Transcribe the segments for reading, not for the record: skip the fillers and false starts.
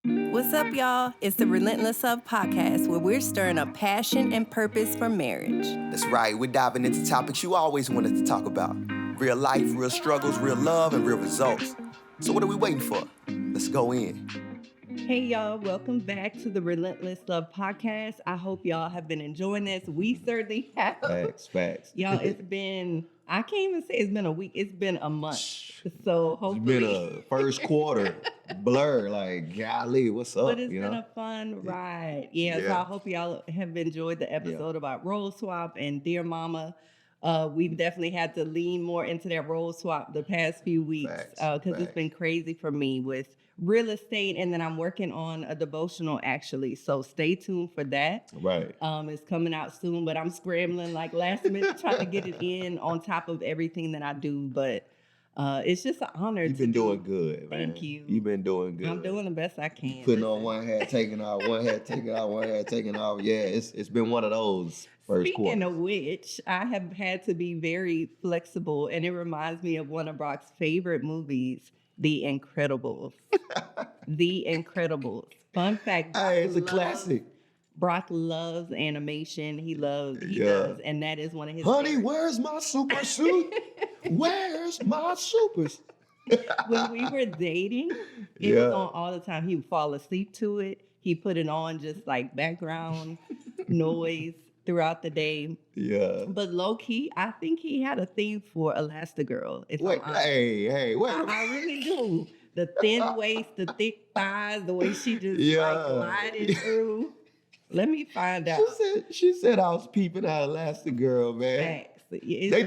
What's up, y'all? It's the Relentless podcast where we're stirring up passion and purpose for marriage. That's right, we're diving into topics you always wanted to talk about. Real life, real struggles, real love, and real results. So what are we waiting for? Let's go in. Hey, y'all. Welcome back to the Relentless Love podcast. I hope y'all have been enjoying this. We certainly have. Facts. Y'all, it's been, I can't even say it's been a week. It's been a month. So hopefully. It's been a first quarter blur. Like, golly, what's up? But it's been a fun ride. Yeah, so I hope y'all have enjoyed the episode about role swap and Dear Mama. We've definitely had to lean more into that role swap the past few weeks because it's been crazy for me with real estate, and then I'm working on a devotional actually. So stay tuned for that. Right. It's coming out soon, but I'm scrambling like last minute trying to get it in on top of everything that I do. But it's just an honor. You've been doing good, man. Thank you. You've been doing good. I'm doing the best I can. Putting on one hat, taking off, one hat, taking off, one hat, taking off. Yeah, it's been one of those first quarters. Speaking of which, I have had to be very flexible, and it reminds me of one of Brock's favorite movies, The Incredibles. The Incredibles. Fun fact. Hey, it's a classic. Brock loves animation. He does, and that is one of his Honey, favorites. where's my super suit? Where's my supers? When we were dating, it was on all the time. He would fall asleep to it. He put it on just like background noise throughout the day. Yeah. But low key, I think he had a thing for Elastigirl. Wait, hey, wait. I really do. The thin waist, the thick thighs, the way she just like glided through. Let me find out. She said I was peeping out Elastigirl, man. Facts. They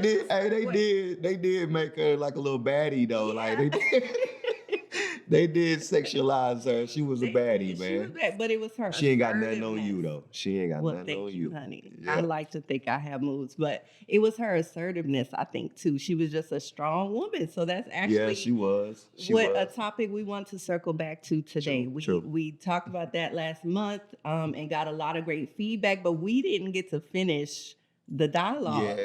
did make her like a little baddie though. Yeah. Like they did sexualize her. She was a baddie, man. She was bad, but it was her. She ain't got nothing on you though. She ain't got nothing on you, honey. Yeah. I like to think I have moves, but it was her assertiveness, I think, too. She was just a strong woman. So that's actually she was. A topic we want to circle back to today. True. We talked about that last month and got a lot of great feedback, but we didn't get to finish the dialogue. Yeah.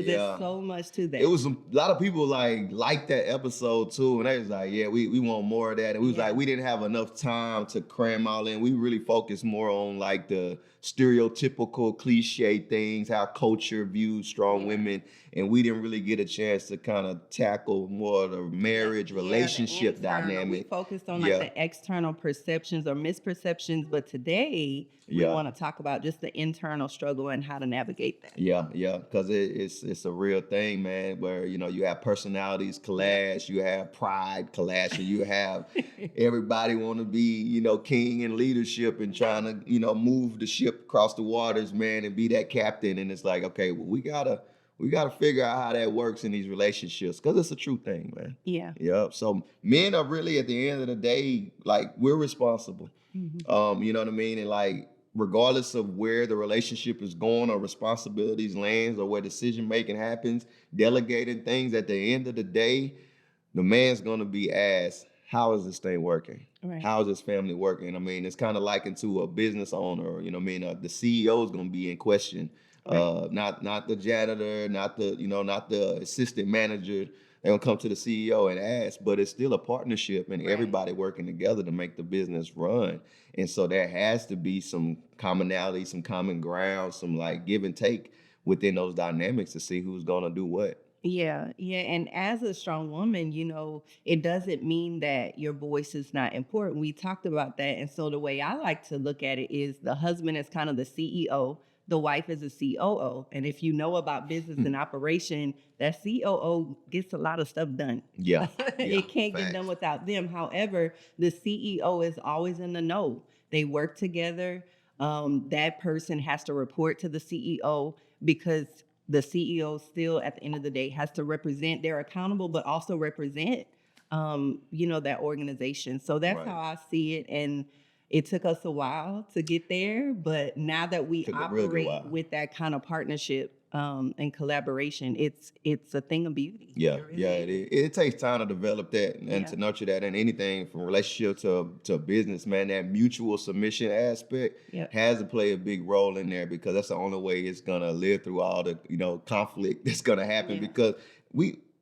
There's so much to that. It was a lot of people like that episode too, and they was like, yeah, we want more of that. And we was like, we didn't have enough time to cram all in. We really focused more on like the stereotypical cliche things, how culture views strong women, and we didn't really get a chance to kind of tackle more of the marriage relationship dynamic. We focused on like the external perceptions or misperceptions, but today we want to talk about just the internal struggle and how to navigate that. Yeah, because it's a real thing, man, where, you have personalities clash, you have pride clash, and you have everybody want to be, king in leadership and trying to, move the ship across the waters, man, and be that captain. And it's like, okay, well, we gotta figure out how that works in these relationships, because it's a true thing, man. Yeah. Yep. So men are really, at the end of the day, like, we're responsible. Mm-hmm. You know what I mean? And like, regardless of where the relationship is going or responsibilities lands or where decision making happens, delegating things, at the end of the day, the man's gonna be asked, how is this thing working? Right. How is this family working? I mean, it's kind of likened to a business owner. The CEO is gonna be in question. Right. Not the janitor, not the assistant manager. They're gonna come to the CEO and ask, but it's still a partnership and everybody working together to make the business run. And so there has to be some commonality, some common ground, some like give and take within those dynamics to see who's gonna do what. Yeah. And as a strong woman, it doesn't mean that your voice is not important. We talked about that. And so the way I like to look at it is the husband is kind of the CEO. The wife is a COO. And if you know about business and operation, that COO gets a lot of stuff done. Yeah. It can't get done without them. However, the CEO is always in the know. They work together. That person has to report to the CEO because the CEO still, at the end of the day, has to represent. They're accountable, but also represent, that organization. So that's how I see it. And it took us a while to get there, but now that we operate with that kind of partnership and collaboration, it's a thing of beauty. Yeah, it takes time to develop that and to nurture that, and anything from relationship to business, man. That mutual submission aspect has to play a big role in there, because that's the only way it's gonna live through all the conflict that's gonna happen. Because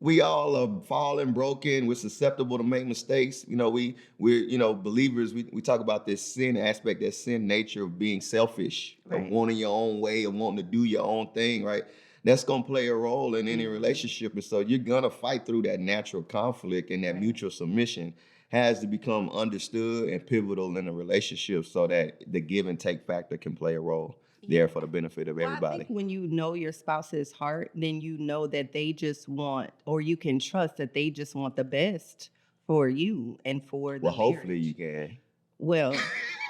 we all are fallen, broken. We're susceptible to make mistakes. We're believers. We talk about this sin aspect, that sin nature of being selfish, of Right. wanting your own way, of wanting to do your own thing, right? That's gonna play a role in any relationship, and so you're gonna fight through that natural conflict, and that Right. mutual submission has to become understood and pivotal in a relationship, so that the give and take factor can play a role there for the benefit of Well, I everybody. think when you know your spouse's heart, then you know that they just want, or you can trust that they just want the best for you and for the Well, hopefully you marriage. can. Well,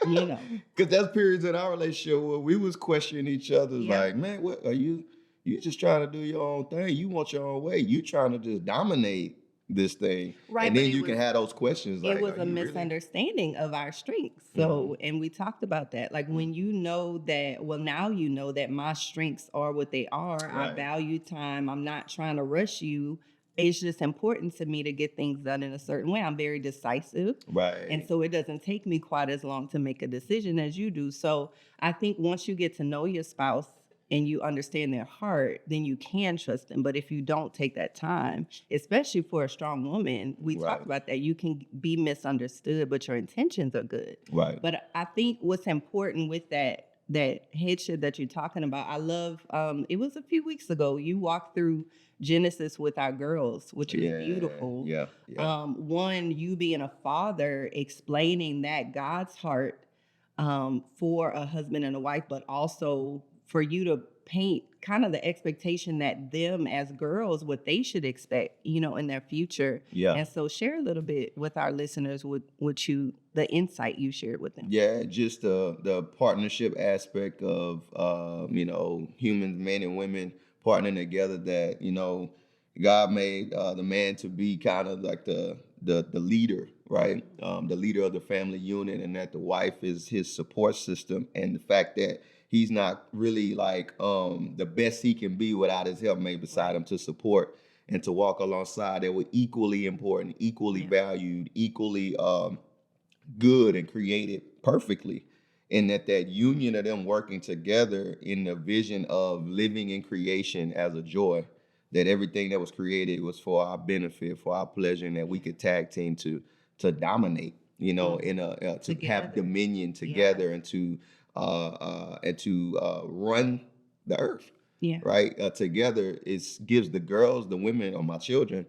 you know, Because there's periods in our relationship where we was questioning each other, yeah, like, man, what are you? You just trying to do your own thing. You want your own way. You trying to just dominate this thing, right. and But then you can have those questions it like, was are a you really? misunderstanding of our strengths. So, and we talked about that. Like when you know that, well, now you know that my strengths are what they are. I Right. value time. I'm not trying to rush you. It's just important to me to get things done in a certain way. I'm very decisive. And Right. so it doesn't take me quite as long to make a decision as you do. So I think once you get to know your spouse and you understand their heart, then you can trust them. But if you don't take that time, especially for a strong woman, we Right. talked about that, you can be misunderstood, but your intentions are good. Right. But I think what's important with that headship that you're talking about, I love, it was a few weeks ago, you walked through Genesis with our girls, which was Yeah. beautiful. Yeah. Yeah. One, you being a father, explaining that God's heart for a husband and a wife, but also for you to paint kind of the expectation that them as girls, what they should expect, in their future. Yeah. And so share a little bit with our listeners with you, the insight you shared with them. Yeah, just the partnership aspect of humans, men and women partnering together. That God made the man to be kind of like the leader, right? The leader of the family unit, and that the wife is his support system, and the fact that he's not really like the best he can be without his helpmate beside him to support and to walk alongside. They were equally important, equally Yeah. valued, equally good and created perfectly, and that union of them working together in the vision of living in creation as a joy, that everything that was created was for our benefit, for our pleasure, and that we could tag team to dominate, in a to have Together. dominion together, and to run the earth, Yeah. right? Together, it gives the girls, the women, or my children,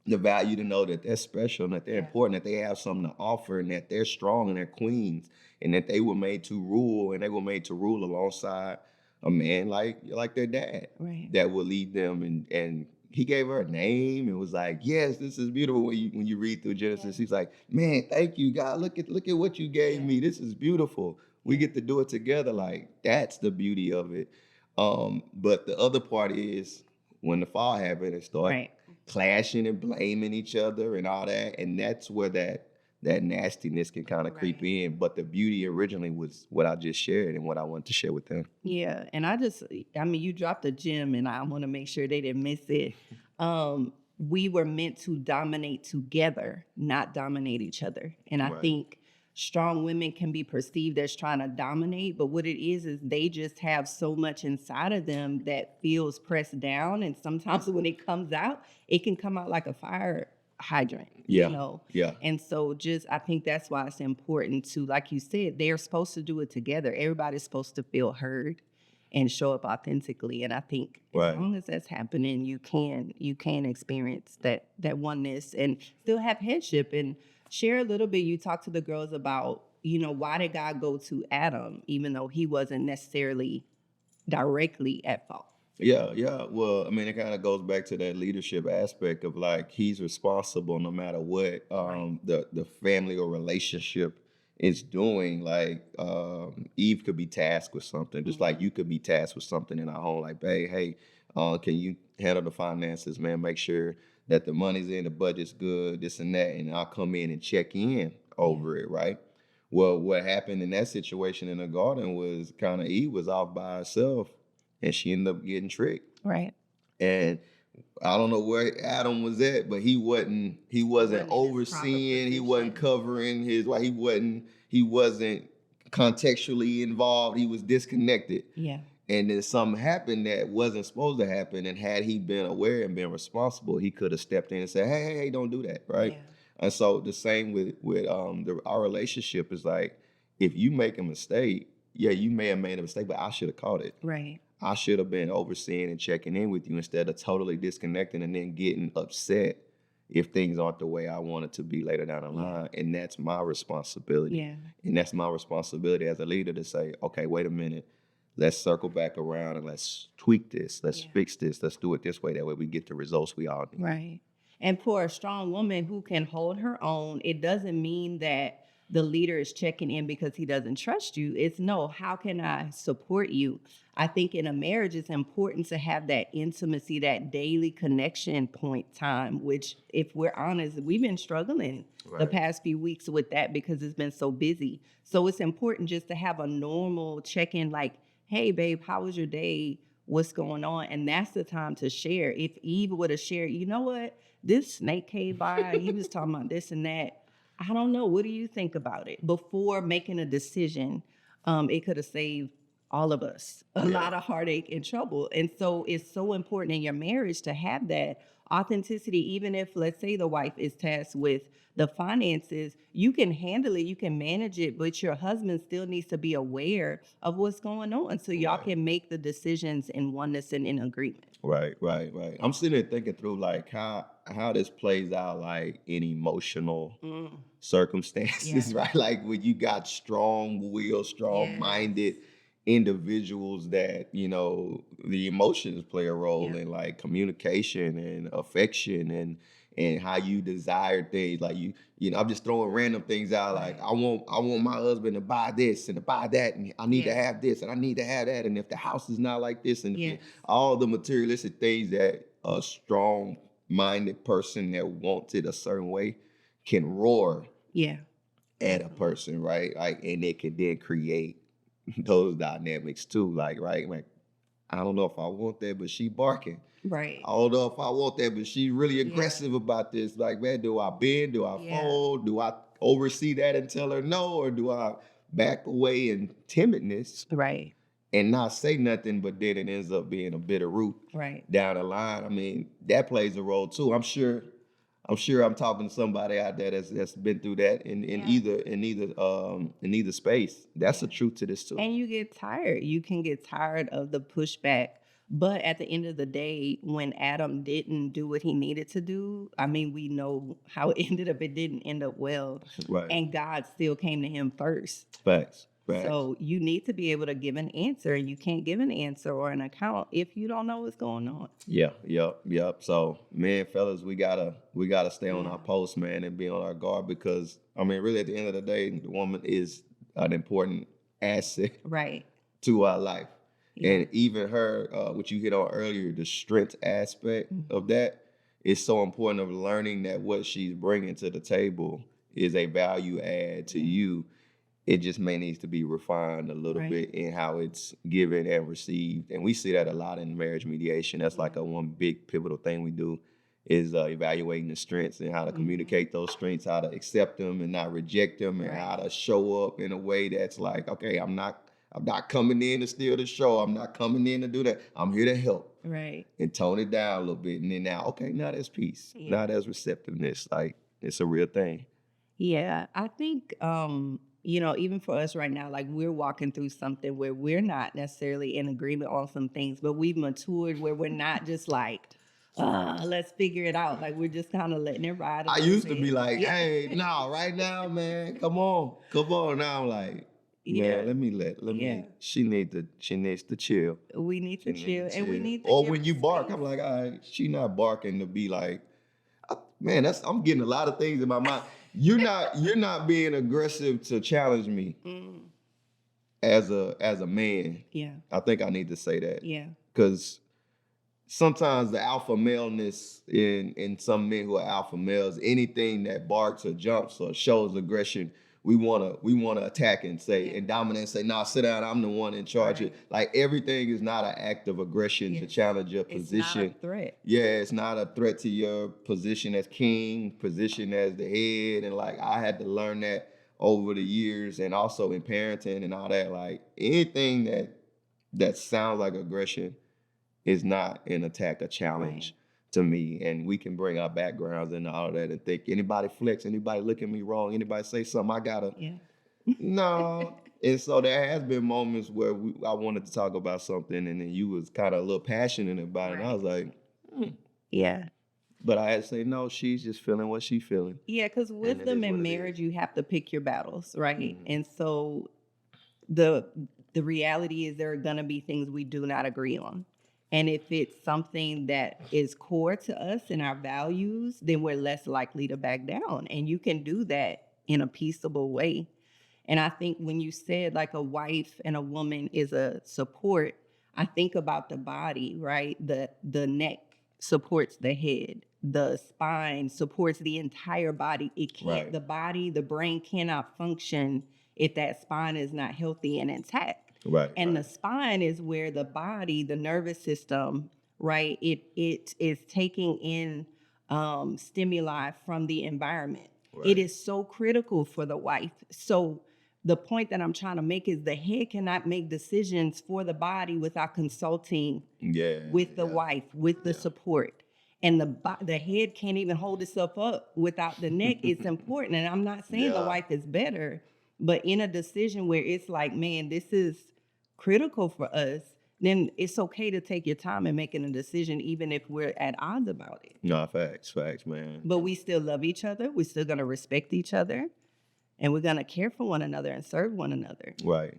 the value to know that they're special and that they're important, that they have something to offer, and that they're strong and they're queens, and that they were made to rule, and they were made to rule alongside a man like their dad, Right. that would lead them. And he gave her a name and was like, yes, this is beautiful. When you read through Genesis, he's like, man, thank you, God. Look at what you gave me. This is beautiful. We get to do it together. Like, that's the beauty of it. But the other part is when the fall happened and start Right. clashing and blaming each other and all that, and that's where that nastiness can kind of creep in. But the beauty originally was what I just shared and what I wanted to share with them. Yeah, and I mean, you dropped a gem, and I want to make sure they didn't miss it. We were meant to dominate together, not dominate each other. And I Right. think strong women can be perceived as trying to dominate, but what it is they just have so much inside of them that feels pressed down. And sometimes when it comes out, it can come out like a fire hydrant, Yeah. Yeah. And so I think that's why it's important to, like you said, they're supposed to do it together. Everybody's supposed to feel heard and show up authentically. And I think as Right. long as that's happening, you can experience that oneness and still have headship. And share a little bit. You talk to the girls about, why did God go to Adam, even though he wasn't necessarily directly at fault? Yeah, yeah. Well, I mean, it kind of goes back to that leadership aspect of like he's responsible no matter what Right. the family or relationship is doing. Like Eve could be tasked with something, just like you could be tasked with something in our home. Like, hey, can you handle the finances, man? Make sure that the money's in, the budget's good, this and that, and I'll come in and check in over it, right? Well, what happened in that situation in the garden was kind of Eve was off by herself, and she ended up getting tricked. Right. And I don't know where Adam was at, but he wasn't Wasn't in his proper overseeing, he wasn't position. covering his wife, he wasn't contextually involved, he was disconnected. Yeah. and then something happened that wasn't supposed to happen. And had he been aware and been responsible, he could have stepped in and said, hey, don't do that, right? Yeah. And so the same with our relationship is like, if you make a mistake, yeah, you may have made a mistake, but I should have caught it. Right. I should have been overseeing and checking in with you instead of totally disconnecting and then getting upset if things aren't the way I want it to be later down the line. And that's my responsibility. Yeah. And that's my responsibility as a leader to say, okay, wait a minute. Let's circle back around and let's tweak this. Let's fix this. Let's do it this way. That way we get the results we all need. Right. And for a strong woman who can hold her own, it doesn't mean that the leader is checking in because he doesn't trust you. It's no, how can I support you? I think in a marriage, it's important to have that intimacy, that daily connection point time, which, if we're honest, we've been struggling the past few weeks with that because it's been so busy. So it's important just to have a normal check-in like, hey, babe, how was your day? What's going on? And that's the time to share. If Eve would have shared, you know what? This snake came by, he was talking about this and that. I don't know. What do you think about it? Before making a decision, it could have saved all of us a lot of heartache and trouble. And so it's so important in your marriage to have that authenticity. Even if, let's say, the wife is tasked with the finances, you can handle it, you can manage it, but your husband still needs to be aware of what's going on so y'all can make the decisions in oneness and in agreement. Right. I'm sitting there thinking through like how this plays out like in emotional circumstances, right? Like when you got strong-willed, strong-minded individuals that, you know, the emotions play a role in like communication and affection and how you desire things. Like you know, I'm just throwing random things out. Like I want my husband to buy this and to buy that, and I need to have this and I need to have that. And if the house is not like this, and all the materialistic things that a strong-minded person that wants it a certain way can roar at a person, right? Like, and it can then create those dynamics too. Like, right? Like, I don't know if I want that, but she barking. Right. I don't know if I want that, but she's really aggressive about this. Like, man, do I bend? Do I fold? Do I oversee that and tell her no? Or do I back away in timidness? Right. And not say nothing, but then it ends up being a bitter root down the line. I mean, that plays a role too. I'm sure I'm talking to somebody out there that's been through that in either space. That's the truth to this too. And you get tired. You can get tired of the pushback. But at the end of the day, when Adam didn't do what he needed to do, I mean, we know how it ended up. It didn't end up well. Right. And God still came to him first. Facts. So you need to be able to give an answer, and you can't give an answer or an account if you don't know what's going on. Yep. So, man, fellas, we gotta stay on our post, man, and be on our guard because, I mean, really at the end of the day, the woman is an important asset to our life. And even her, what you hit on earlier, the strength aspect of that is so important, of learning that what she's bringing to the table is a value add to you. It just may needs to be refined a little bit in how it's given and received. And we see that a lot in marriage mediation. That's like one big pivotal thing we do is evaluating the strengths and how to communicate those strengths, how to accept them and not reject them, and how to show up in a way that's like, okay, I'm not coming in to steal the show. I'm not coming in to do that. I'm here to help. Right. And tone it down a little bit. And then now there's peace. Now there's receptiveness. Like, it's a real thing. Yeah. I think, you know, even for us right now, like we're walking through something where we're not necessarily in agreement on some things, but we've matured where we're not just like, let's figure it out. Like we're just kind of letting it ride. I used to be like, hey, no, right now, man, come on. Now I'm like, man, let me. She needs to chill. We need to chill, and we need to. Or when you bark, I'm like, all right, she not barking to be like, man, I'm getting a lot of things in my mind. You're not being aggressive to challenge me as a man. Yeah. I think I need to say that. Yeah. Because sometimes the alpha maleness in some men who are alpha males, anything that barks or jumps or shows aggression, we wanna attack and say and dominate and say, nah, sit down, I'm the one in charge. Right. Like everything is not an act of aggression to challenge your position. It's not a threat. Yeah, it's not a threat to your position as king, position as the head. And like I had to learn that over the years, and also in parenting and all that. Like anything that sounds like aggression is not an attack, a challenge to me. And we can bring our backgrounds and all that and think anybody flex, anybody look at me wrong, anybody say something, I gotta, Yeah. no. And so there has been moments where I wanted to talk about something and then you was kind of a little passionate about it. And I was like, Yeah. but I had to say, no, she's just feeling what she's feeling. Yeah, because And it wisdom is what in it is. marriage, you have to pick your battles, right? And so the reality is there are gonna be things we do not agree on. And if it's something that is core to us and our values, then we're less likely to back down. And you can do that in a peaceable way. And I think when you said like a wife and a woman is a support, I think about the body, right? The neck supports the head. The spine supports the entire body. It can't, the body, the brain cannot function if that spine is not healthy and intact. Right. And the spine is where the body, the nervous system, right? It is taking in stimuli from the environment. It is so critical for the wife. So the point that I'm trying to make is the head cannot make decisions for the body without consulting with the wife, with the support. And the head can't even hold itself up without the neck. It's important. And I'm not saying the wife is better, but in a decision where it's like, man, this is critical for us, then it's okay to take your time in making a decision, even if we're at odds about it. No, facts, man. But we still love each other. We're still going to respect each other. And we're going to care for one another and serve one another. Right.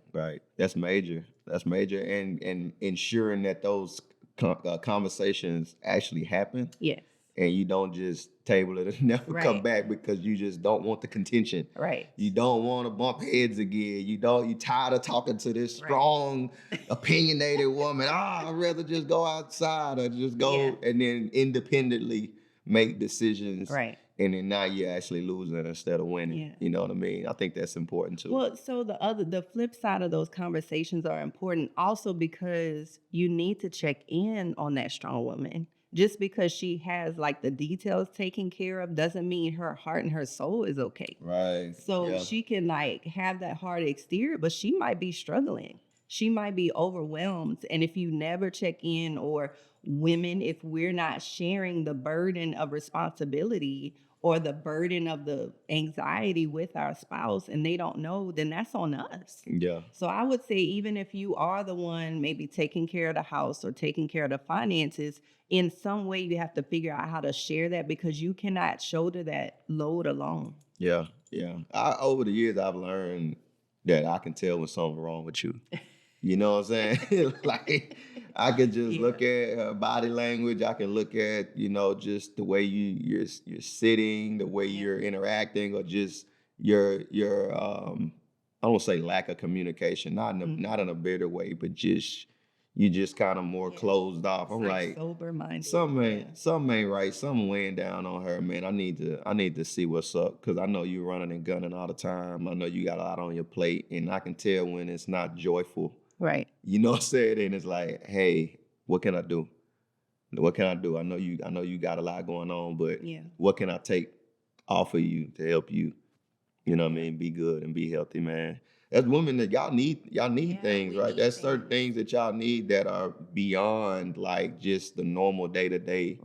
That's major. And ensuring that those conversations actually happen. Yes. And you don't just table it and never come back because you just don't want the contention. Right. You don't want to bump heads again. You tired of talking to this strong, opinionated woman. I'd rather just go outside or just go and then independently make decisions. Right. And then now you're actually losing instead of winning. Yeah. You know what I mean? I think that's important too. Well, so the flip side of those conversations are important also because you need to check in on that strong woman. Just because she has like the details taken care of doesn't mean her heart and her soul is okay. Right. So she can like have that hard exterior, but she might be struggling. She might be overwhelmed. And if you never check in, or women, if we're not sharing the burden of responsibility or the burden of the anxiety with our spouse and they don't know, then that's on us. Yeah. So I would say even if you are the one maybe taking care of the house or taking care of the finances, in some way you have to figure out how to share that because you cannot shoulder that load alone. Yeah. Over the years, I've learned that I can tell when something's wrong with you. You know what I'm saying? Like, I could just look at her body language. I can look at, just the way you're sitting, the way you're interacting, or just your I don't say lack of communication, not in a bitter way, but just you just kind of more closed off. I'm like sober minded. Something ain't right. Something weighing down on her, man. I need to see what's up because I know you running and gunning all the time. I know you got a lot on your plate, and I can tell when it's not joyful. Right. You know what I'm saying? And it's like, hey, what can I do? What can I do? I know you got a lot going on, but what can I take off of you to help you? You know what I mean? Be good and be healthy, man. As women, that y'all need things, right? There's certain things that y'all need that are beyond like just the normal day-to-day,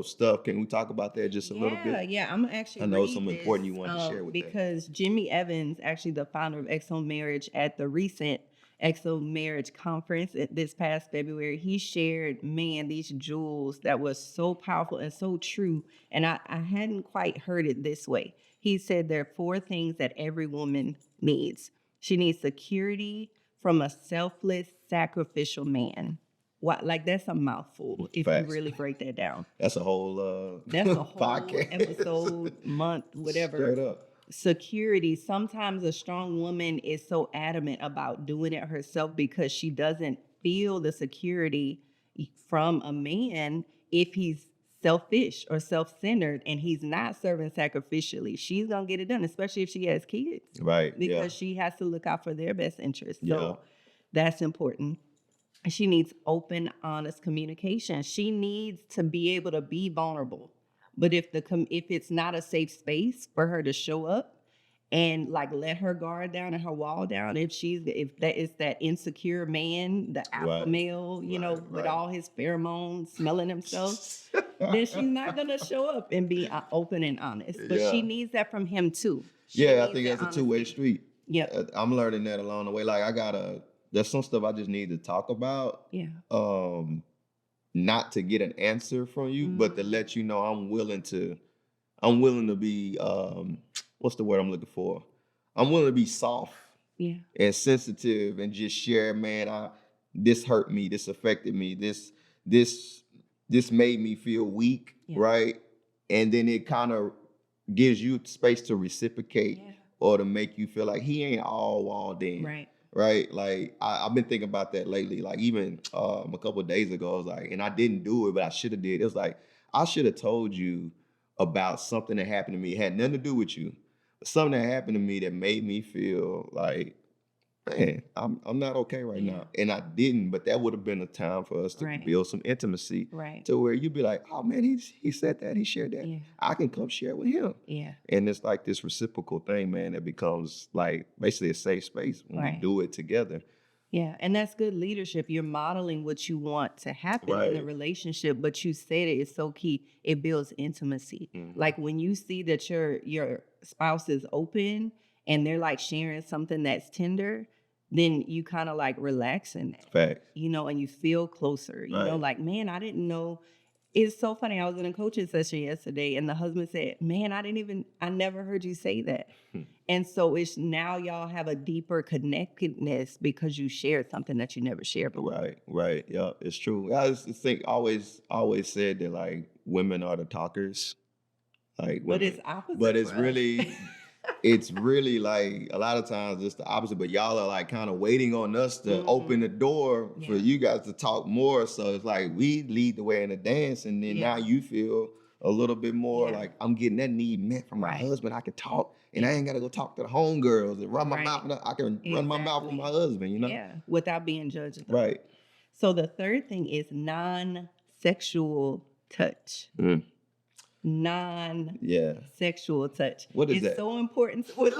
stuff. Can we talk about that just a little bit? Yeah, I'm actually. I know something important you want to share with because Jimmy Evans, actually the founder of Exo Marriage, at the recent Exo Marriage Conference this past February, he shared, these jewels that was so powerful and so true. And I hadn't quite heard it this way. He said there are 4 things that every woman needs. She needs security from a selfless, sacrificial man. What, like that's a mouthful if you really break that down. That's a whole podcast. Episode, month, whatever. Straight up. Security. Sometimes a strong woman is so adamant about doing it herself because she doesn't feel the security from a man if he's selfish or self-centered and he's not serving sacrificially. She's gonna get it done, especially if she has kids. Right. Because she has to look out for their best interest. So that's important. She needs open, honest communication. She needs to be able to be vulnerable. But if it's not a safe space for her to show up, and like let her guard down and her wall down. If that is that insecure man, the alpha Right. male, with Right. all his pheromones smelling himself, then she's not gonna show up and be open and honest. But she Yeah. needs that from him too. She Yeah, I needs think that that's a two-way honesty. street. Yep. I'm learning that along the way. Like there's some stuff I just need to talk about. Yeah. Not to get an answer from you, but to let you know I'm willing to be what's the word I'm looking for? I'm willing to be soft Yeah. and sensitive and just share, man, this hurt me, this affected me, this made me feel weak, Yeah. right? And then it kind of gives you space to reciprocate or to make you feel like he ain't all walled in. Right. Right. Like I've been thinking about that lately. Like even a couple of days ago, I was like, and I didn't do it, but I should have did. It was like, I should have told you about something that happened to me. It had nothing to do with you. But something that happened to me that made me feel like, man, I'm not okay right now. And I didn't, but that would have been a time for us to build some intimacy. Right. To where you'd be like, oh man, he said that, he shared that. Yeah. I can come share with him. Yeah. And it's like this reciprocal thing, man, that becomes like basically a safe space when we do it together. Yeah, and that's good leadership. You're modeling what you want to happen in a relationship, but you said it's so key. It builds intimacy. Like when you see that your spouse is open and they're like sharing something that's tender, then you kind of like relax in that. Fact. And you feel closer. Like, man, I didn't know. It's so funny. I was in a coaching session yesterday and the husband said, man, I never heard you say that. And so it's now y'all have a deeper connectedness because you shared something that you never shared before. Right. Yeah, it's true. I just think always said that like women are the talkers. Like But women. it's opposite. But it's for us. really it's really like a lot of times it's the opposite, but y'all are like kind of waiting on us to open the door for you guys to talk more. So it's like we lead the way in the dance, and then now you feel a little bit more like I'm getting that need met from my husband. I can talk, and I ain't gotta go talk to the homegirls and run my mouth. I can run my mouth with my husband, Yeah, without being judged. Right. So the third thing is non-sexual touch. Non-sexual touch. What is that? It's so important. What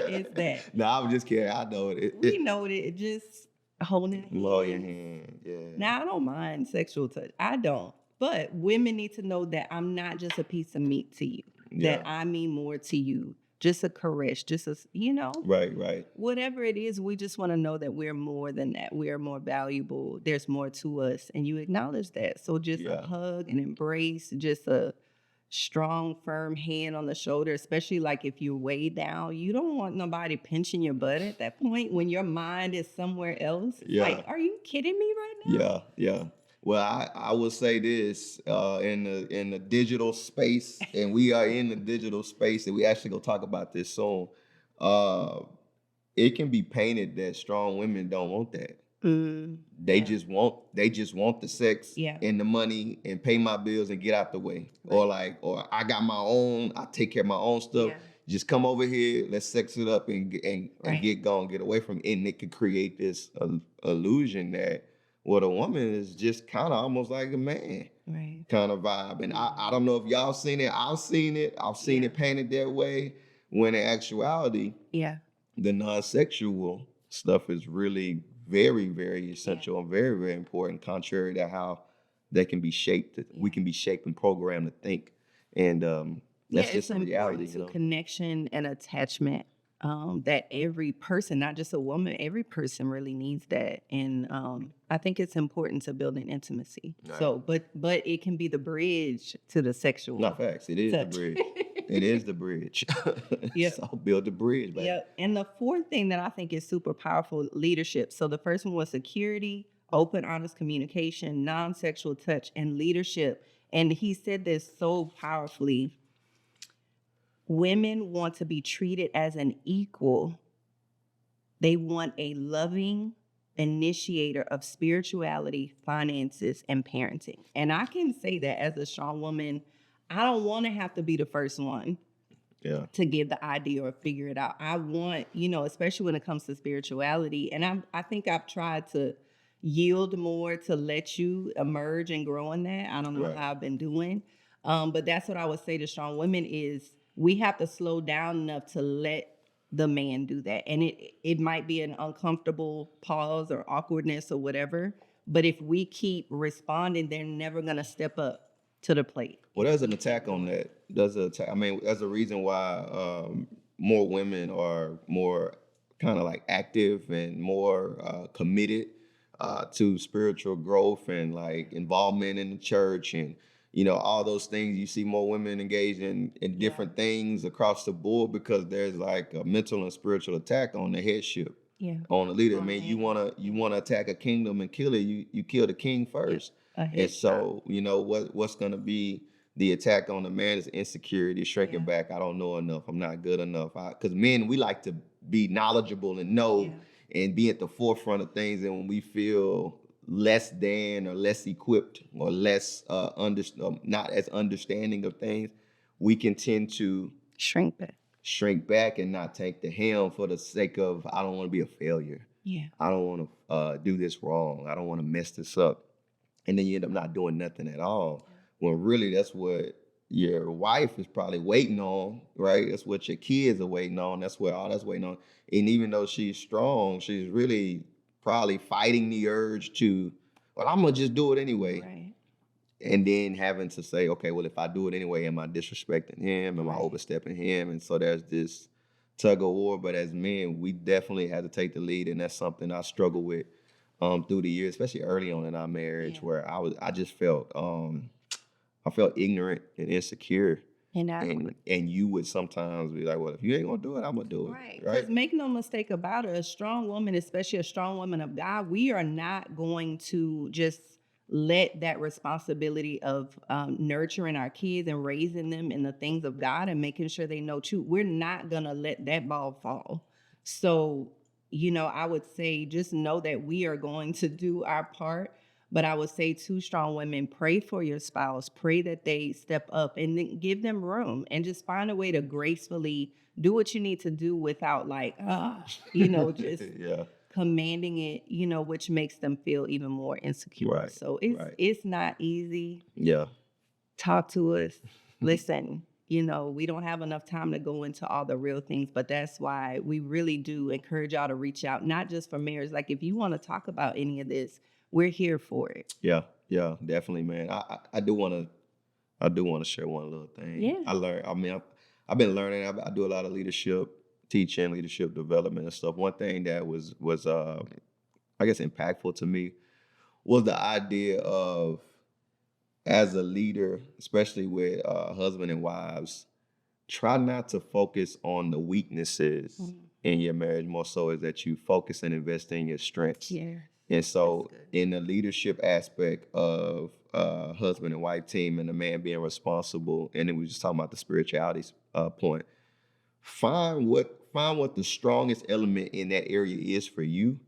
is that? No, I'm just kidding. I know it. We know it. Just holding hands. Blow your hand. Yeah. Now, I don't mind sexual touch. I don't. But women need to know that I'm not just a piece of meat to you. That I mean more to you. Just a caress. Just a, Right. Whatever it is, we just want to know that we're more than that. We're more valuable. There's more to us. And you acknowledge that. So just a hug, an embrace, just a strong, firm hand on the shoulder, especially like if you're way down. You don't want nobody pinching your butt at that point when your mind is somewhere else. Like, are you kidding me right now? Yeah. Well, I will say this in the digital space, and we are in the digital space, and we actually gonna talk about this soon. It can be painted that strong women don't want that. They just want the sex and the money and pay my bills and get out the way. Or I got my own, I take care of my own stuff. Just come over here, let's sex it up and get gone, get away from it. And it can create this illusion that a woman is just kind of almost like a man kind of vibe. And I don't know if y'all seen it. I've seen it. I've seen it painted that way, when in actuality, the non-sexual stuff is really very, very essential and very, very important, contrary to how they can be shaped. We can be shaped and programmed to think. And that's just the reality. Connection and attachment. That every person, not just a woman, every person really needs that. And I think it's important to build an intimacy. Right. So, but it can be the bridge to the sexual. Not facts. It is touch. The bridge. It is the bridge. So build the bridge, baby. Yep. And the fourth thing that I think is super powerful, leadership. So the first one was security, open, honest communication, non-sexual touch, and leadership. And he said this so powerfully. Women want to be treated as an equal. They want a loving initiator of spirituality, finances, and parenting. And I can say that as a strong woman, I don't want to have to be the first one to give the idea or figure it out. I want, especially when it comes to spirituality. And I think I've tried to yield more to let you emerge and grow in that. I don't know how I've been doing. But that's what I would say to strong women is we have to slow down enough to let the man do that. And it might be an uncomfortable pause or awkwardness or whatever. But if we keep responding, they're never gonna step up to the plate. Well, there's an attack on that. There's a attack. I mean, there's a reason why more women are more kind of like active and more committed to spiritual growth and like involvement in the church and all those things. You see more women engaged in different things across the board because there's like a mental and spiritual attack on the headship. Yeah. On the leader. I mean, you wanna attack a kingdom and kill it. You kill the king first. And so, what's gonna be the attack on the man is insecurity, shrinking back. I don't know enough. I'm not good enough. Because men, we like to be knowledgeable and know and be at the forefront of things. And when we feel less than or less equipped or less not as understanding of things, we can tend to Shrink back and not take the helm for the sake of I don't want to be a failure. Yeah. I don't want to do this wrong. I don't want to mess this up. And then you end up not doing nothing at all. When really that's what your wife is probably waiting on, right? That's what your kids are waiting on. That's what all that's waiting on. And even though she's strong, she's really probably fighting the urge to, well, I'm going to just do it anyway. Right. And then having to say, okay, well, if I do it anyway, am I disrespecting him? Am I overstepping him? And so there's this tug of war. But as men, we definitely had to take the lead. And that's something I struggle with through the years, especially early on in our marriage, where I just felt, I felt ignorant and insecure. And you would sometimes be like, well, if you ain't gonna do it, I'm gonna do it. Right. Because make no mistake about it, a strong woman, especially a strong woman of God, we are not going to just let that responsibility of nurturing our kids and raising them in the things of God and making sure they know truth. We're not gonna let that ball fall. So, I would say just know that we are going to do our part. But I would say to strong women, pray for your spouse, pray that they step up and then give them room and just find a way to gracefully do what you need to do without like, just commanding it, which makes them feel even more insecure. Right. So it's not easy. Yeah. Talk to us. Listen, we don't have enough time to go into all the real things, but that's why we really do encourage y'all to reach out, not just for marriage. Like if you want to talk about any of this, we're here for it. Yeah, definitely, man. I do want to share one little thing. Yeah. I learned. I mean, I've been learning. I do a lot of leadership teaching, leadership development and stuff. One thing that was I guess impactful to me was the idea of as a leader, especially with husband and wives, try not to focus on the weaknesses in your marriage. More so is that you focus and invest in your strengths. Yeah. And so in the leadership aspect of husband and wife team and the man being responsible, and then we were just talking about the spirituality point, find what the strongest element in that area is for you,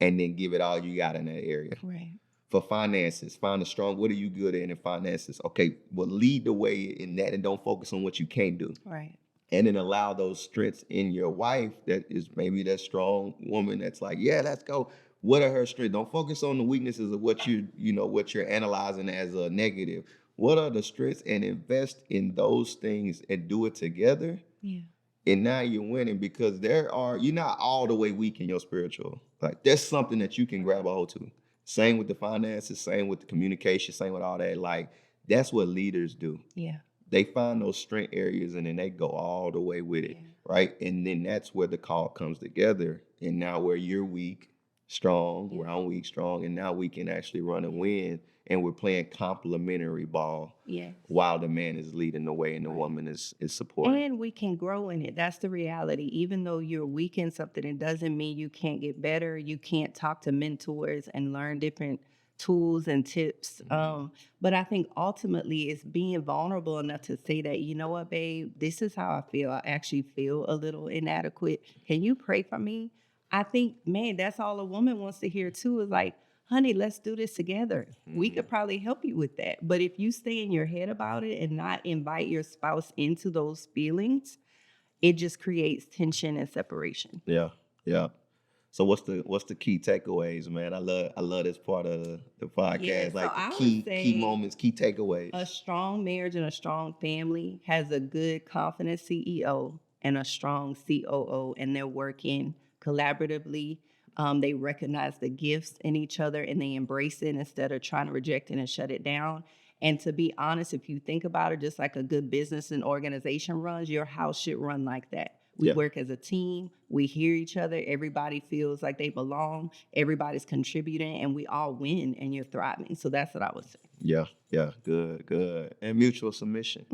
and then give it all you got in that area. Right. For finances, find what are you good at in finances? Okay, well, lead the way in that and don't focus on what you can't do. Right. And then allow those strengths in your wife that is maybe that strong woman that's like, yeah, let's go. What are her strengths? Don't focus on the weaknesses of what what you're analyzing as a negative. What are the strengths? And invest in those things and do it together. Yeah. And now you're winning because you're not all the way weak in your spiritual. Like there's something that you can grab a hold to. Same with the finances, same with the communication, same with all that. Like that's what leaders do. Yeah. They find those strength areas and then they go all the way with it, right? And then that's where the call comes together. And now where you're weak, strong, where I'm weak, strong, and now we can actually run and win. And we're playing complementary ball while the man is leading the way and the woman is supporting. And we can grow in it. That's the reality. Even though you're weak in something, it doesn't mean you can't get better. You can't talk to mentors and learn different tools and tips. But I think ultimately it's being vulnerable enough to say that, you know what, babe, this is how I feel. I actually feel a little inadequate. Can you pray for me? I think, man, that's all a woman wants to hear too is like, honey, let's do this together. We could probably help you with that. But if you stay in your head about it and not invite your spouse into those feelings, it just creates tension and separation. Yeah. So what's the key takeaways, man? I love this part of the podcast. Yeah, so like the I would key say moments, key takeaways. a strong marriage and a strong family has a good, confident CEO and a strong COO, and they're working collaboratively. They recognize the gifts in each other and they embrace it instead of trying to reject it and shut it down. And to be honest, if you think about it, just like a good business and organization runs, your house should run like that. We Yeah. work as a team. We hear each other. Everybody feels like they belong. Everybody's contributing, and we all win, and you're thriving. So that's what I would say. Yeah, good. And mutual submission.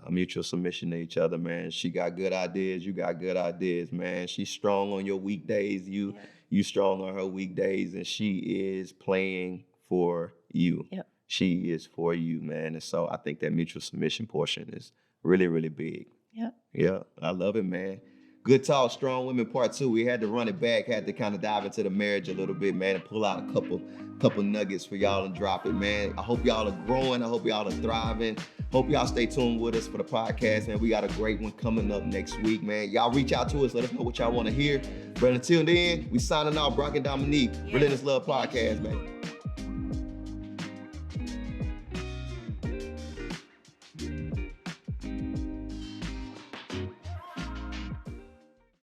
Mutual submission to each other, man. She got good ideas, you got good ideas, man. She's strong on your weekdays, you strong on her weekdays, and she is playing for you. Yep. She is for you, man. And so I think that mutual submission portion is really, really big. Yep. Yeah, I love it, man. Good talk, Strong Women Part 2. We had to run it back, had to kind of dive into the marriage a little bit, man, and pull out a couple nuggets for y'all and drop it, man. I hope y'all are growing. I hope y'all are thriving. Hope y'all stay tuned with us for the podcast, man. We got a great one coming up next week, man. Y'all reach out to us. Let us know what y'all want to hear. But until then, we signing off. Brock and Dominique, Relentless Love Podcast, man.